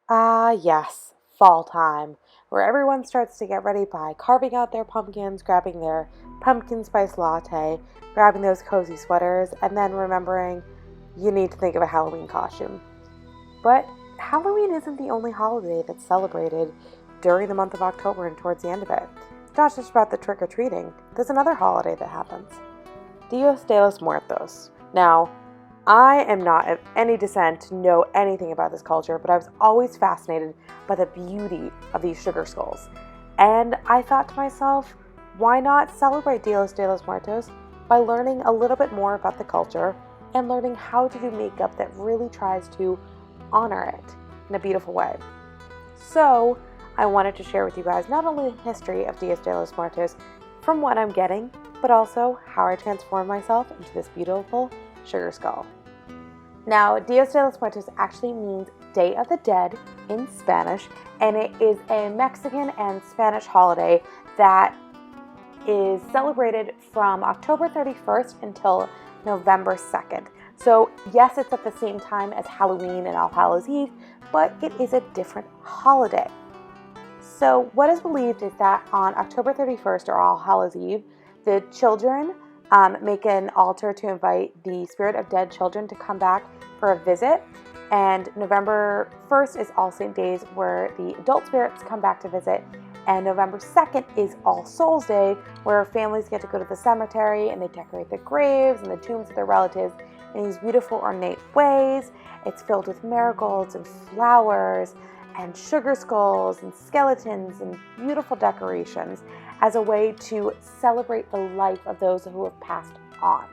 Ah, yes, fall time, where everyone starts to get ready by carving out their pumpkins, grabbing their pumpkin spice latte, grabbing those cozy sweaters, and then remembering you need to think of a Halloween costume. But Halloween isn't the only holiday that's celebrated during the month of October and towards the end of it. It's not just about the trick or treating, there's another holiday that happens: Dios de los Muertos. Now, I am not of any descent to know anything about this culture, but I was always fascinated by the beauty of these sugar skulls. And I thought to myself, why not celebrate Dios de los Muertos by learning a little bit more about the culture and learning how to do makeup that really tries to honor it in a beautiful way. So, I wanted to share with you guys not only the history of Dios de los Muertos from what I'm getting, but also how I transformed myself into this beautiful sugar skull. Now, Dios de los Muertos actually means Day of the Dead in Spanish, and it is a Mexican and Spanish holiday that is celebrated from October 31st until November 2nd. So yes, it's at the same time as Halloween and All Hallows Eve, but it is a different holiday. So what is believed is that on October 31st or All Hallows Eve, the children make an altar to invite the spirit of dead children to come back for a visit. And November 1st is All Saint Days, where the adult spirits come back to visit. And November 2nd is All Souls Day, where families get to go to the cemetery and they decorate the graves and the tombs of their relatives in these beautiful ornate ways. It's filled with marigolds and flowers and sugar skulls and skeletons and beautiful decorations as a way to celebrate the life of those who have passed on.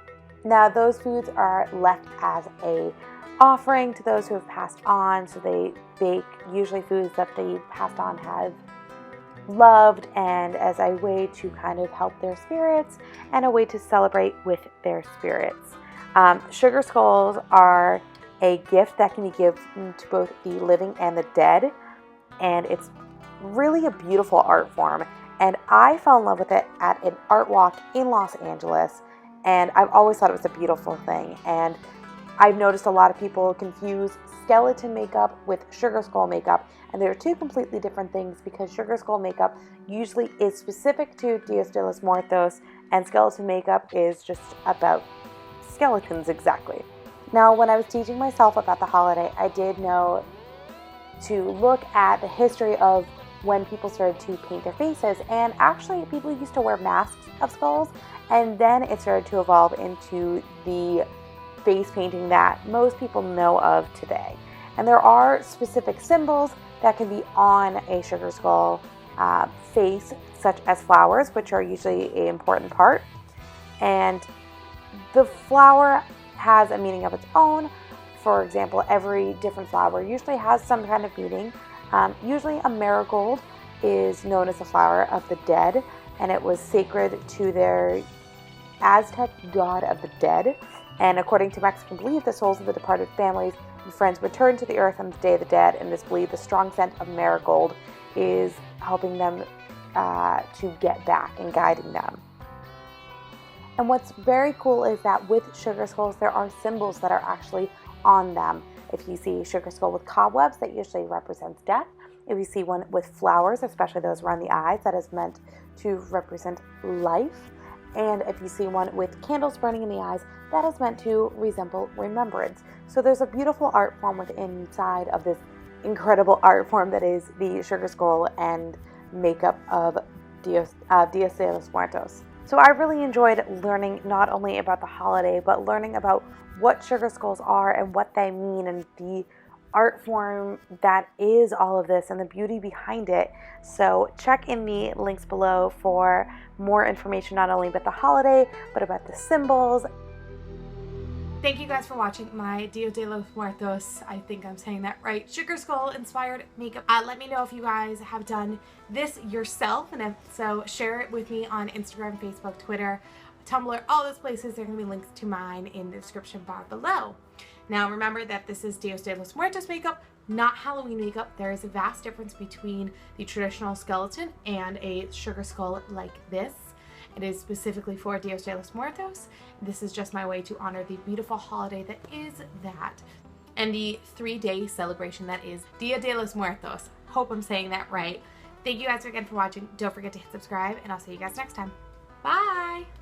Now, those foods are left as a offering to those who have passed on, so they bake usually foods that the passed on have loved, and as a way to kind of help their spirits and a way to celebrate with their spirits. Sugar skulls are a gift that can be given to both the living and the dead, and it's really a beautiful art form. And I fell in love with it at an art walk in Los Angeles, and I've always thought it was a beautiful thing. And I've noticed a lot of people confuse skeleton makeup with sugar skull makeup, and they're two completely different things because sugar skull makeup usually is specific to Dios de los Muertos, and skeleton makeup is just about skeletons exactly. Now, when I was teaching myself about the holiday, I did know to look at the history of when people started to paint their faces, and actually people used to wear masks of skulls, and then it started to evolve into the face painting that most people know of today. And there are specific symbols that can be on a sugar skull face, such as flowers, which are usually an important part. And the flower has a meaning of its own. For example, every different flower usually has some kind of meaning. Usually a marigold is known as the flower of the dead, and it was sacred to their Aztec god of the dead. And according to Mexican belief, the souls of the departed families and friends return to the earth on the Day of the Dead, and it is believed the strong scent of marigold is helping them to get back and guiding them. And what's very cool is that with sugar skulls, there are symbols that are actually on them. If you see a sugar skull with cobwebs, that usually represents death. If you see one with flowers, especially those around the eyes, that is meant to represent life. And if you see one with candles burning in the eyes, that is meant to resemble remembrance. So there's a beautiful art form within inside of this incredible art form that is the sugar skull and makeup of Dios de los Muertos. So I really enjoyed learning not only about the holiday, but learning about what sugar skulls are and what they mean, and the art form that is all of this and the beauty behind it. So check in the links below for more information, not only about the holiday, but about the symbols. Thank you guys for watching my Dia de los Muertos, I think I'm saying that right, sugar skull inspired makeup. Let me know if you guys have done this yourself, and if so, share it with me on Instagram, Facebook, Twitter, Tumblr, all those places. There are going to be links to mine in the description bar below. Now remember that this is Dios de los Muertos makeup, not Halloween makeup. There is a vast difference between the traditional skeleton and a sugar skull like this. It is specifically for Dios de los Muertos. This is just my way to honor the beautiful holiday that is that. and the 3-day celebration that is Dia De Los Muertos. Hope I'm saying that right. Thank you guys again for watching. Don't forget to hit subscribe, and I'll see you guys next time. Bye!